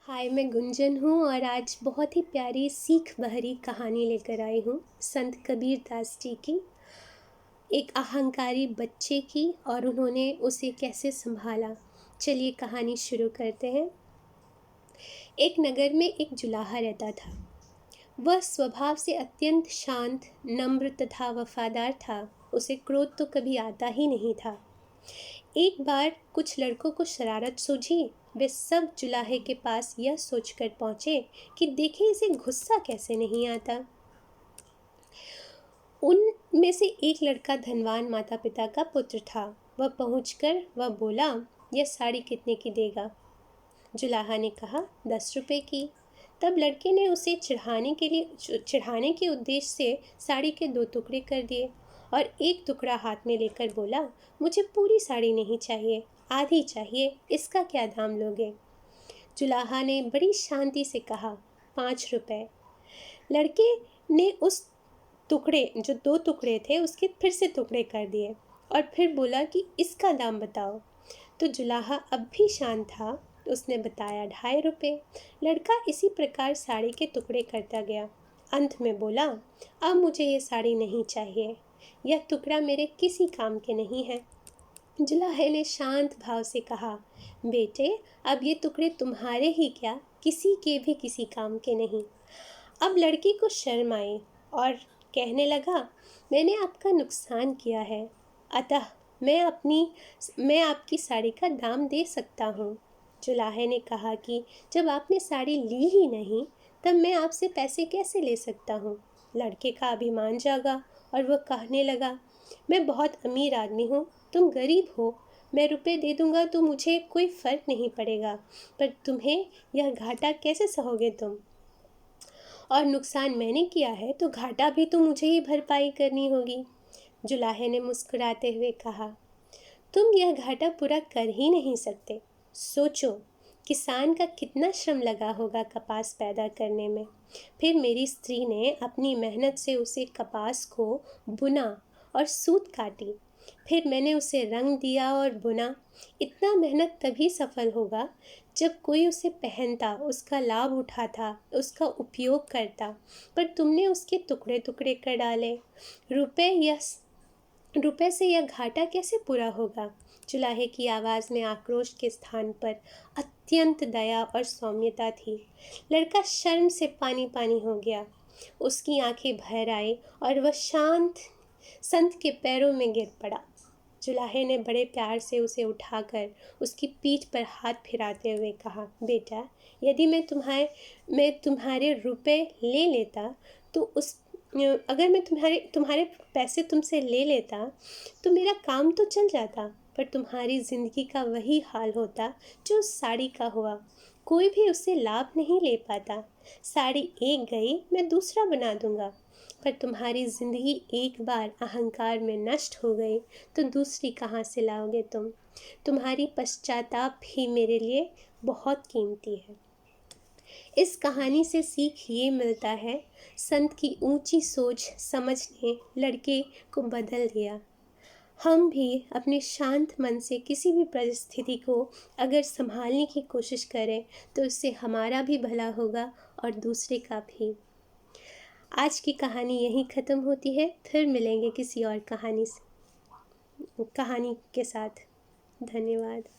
हाय, मैं गुंजन हूँ और आज बहुत ही प्यारी सीख भरी कहानी लेकर आई हूँ संत कबीर दास जी की। एक अहंकारी बच्चे की और उन्होंने उसे कैसे संभाला। चलिए कहानी शुरू करते हैं। एक नगर में एक जुलाहा रहता था। वह स्वभाव से अत्यंत शांत, नम्र तथा वफादार था। उसे क्रोध तो कभी आता ही नहीं था। एक बार कुछ लड़कों को शरारत सूझी। वे सब जुलाहे के पास यह सोचकर पहुंचे कि देखें इसे गुस्सा कैसे नहीं आता। उनमें से एक लड़का धनवान माता पिता का पुत्र था। वह पहुंचकर वह बोला, यह साड़ी कितने की देगा? जुलाहा ने कहा, 10 रुपए की। तब लड़के ने उसे चढ़ाने के उद्देश्य से साड़ी के 2 टुकड़े कर दिए और एक टुकड़ा हाथ में लेकर बोला, मुझे पूरी साड़ी नहीं चाहिए, आधी चाहिए, इसका क्या दाम लोगे? जुलाहा ने बड़ी शांति से कहा, 5 रुपए। लड़के ने उस टुकड़े जो 2 टुकड़े थे उसके फिर से टुकड़े कर दिए और फिर बोला कि इसका दाम बताओ। तो जुलाहा अब भी शांत था। उसने बताया 2.5 रुपये। लड़का इसी प्रकार साड़ी के टुकड़े करता गया। अंत में बोला, अब मुझे ये साड़ी नहीं चाहिए, यह टुकड़ा मेरे किसी काम के नहीं है। जुलाहे ने शांत भाव से कहा, बेटे, अब ये टुकड़े तुम्हारे ही क्या, किसी के भी किसी काम के नहीं। अब लड़की को शर्म आई और कहने लगा, मैंने आपका नुकसान किया है, अतः मैं आपकी साड़ी का दाम दे सकता हूँ। जुलाहे ने कहा कि जब आपने साड़ी ली ही नहीं तब मैं आपसे पैसे कैसे ले सकता हूँ। लड़के का अभिमान जागा और वह कहने लगा, मैं बहुत अमीर आदमी हूँ, तुम गरीब हो, मैं रुपए दे दूँगा तो मुझे कोई फ़र्क नहीं पड़ेगा, पर तुम्हें यह घाटा कैसे सहोगे तुम? और नुकसान मैंने किया है तो घाटा भी तो मुझे ही भरपाई करनी होगी। जुलाहे ने मुस्कुराते हुए कहा, तुम यह घाटा पूरा कर ही नहीं सकते। सोचो, किसान का कितना श्रम लगा होगा कपास पैदा करने में। फिर मेरी स्त्री ने अपनी मेहनत से उसे कपास को बुना और सूत काटी। फिर मैंने उसे रंग दिया और बुना। इतना मेहनत तभी सफल होगा जब कोई उसे पहनता, उसका लाभ उठाता, उसका उपयोग करता, पर तुमने उसके टुकड़े टुकड़े कर डाले। रुपए से यह घाटा कैसे पूरा होगा? जुलाहे की आवाज़ में आक्रोश के स्थान पर अत्यंत दया और सौम्यता थी। लड़का शर्म से पानी पानी हो गया। उसकी आंखें भर आई और वह संत के पैरों में गिर पड़ा। जुलाहे ने बड़े प्यार से उसे उठाकर उसकी पीठ पर हाथ फिराते हुए कहा, बेटा, यदि मैं तुम्हारे रुपए ले लेता तो अगर मैं तुम्हारे पैसे तुमसे ले लेता तो मेरा काम तो चल जाता, पर तुम्हारी ज़िंदगी का वही हाल होता जो उस साड़ी का हुआ। कोई भी उससे लाभ नहीं ले पाता। साड़ी एक गई, मैं दूसरा बना दूंगा, पर तुम्हारी ज़िंदगी एक बार अहंकार में नष्ट हो गई तो दूसरी कहाँ से लाओगे तुम? तुम्हारी पश्चाताप भी मेरे लिए बहुत कीमती है। इस कहानी से सीख ये मिलता है, संत की ऊंची सोच समझ ने लड़के को बदल दिया। हम भी अपने शांत मन से किसी भी परिस्थिति को अगर संभालने की कोशिश करें तो इससे हमारा भी भला होगा और दूसरे का भी। आज की कहानी यहीं ख़त्म होती है। फिर मिलेंगे किसी और कहानी के साथ। धन्यवाद।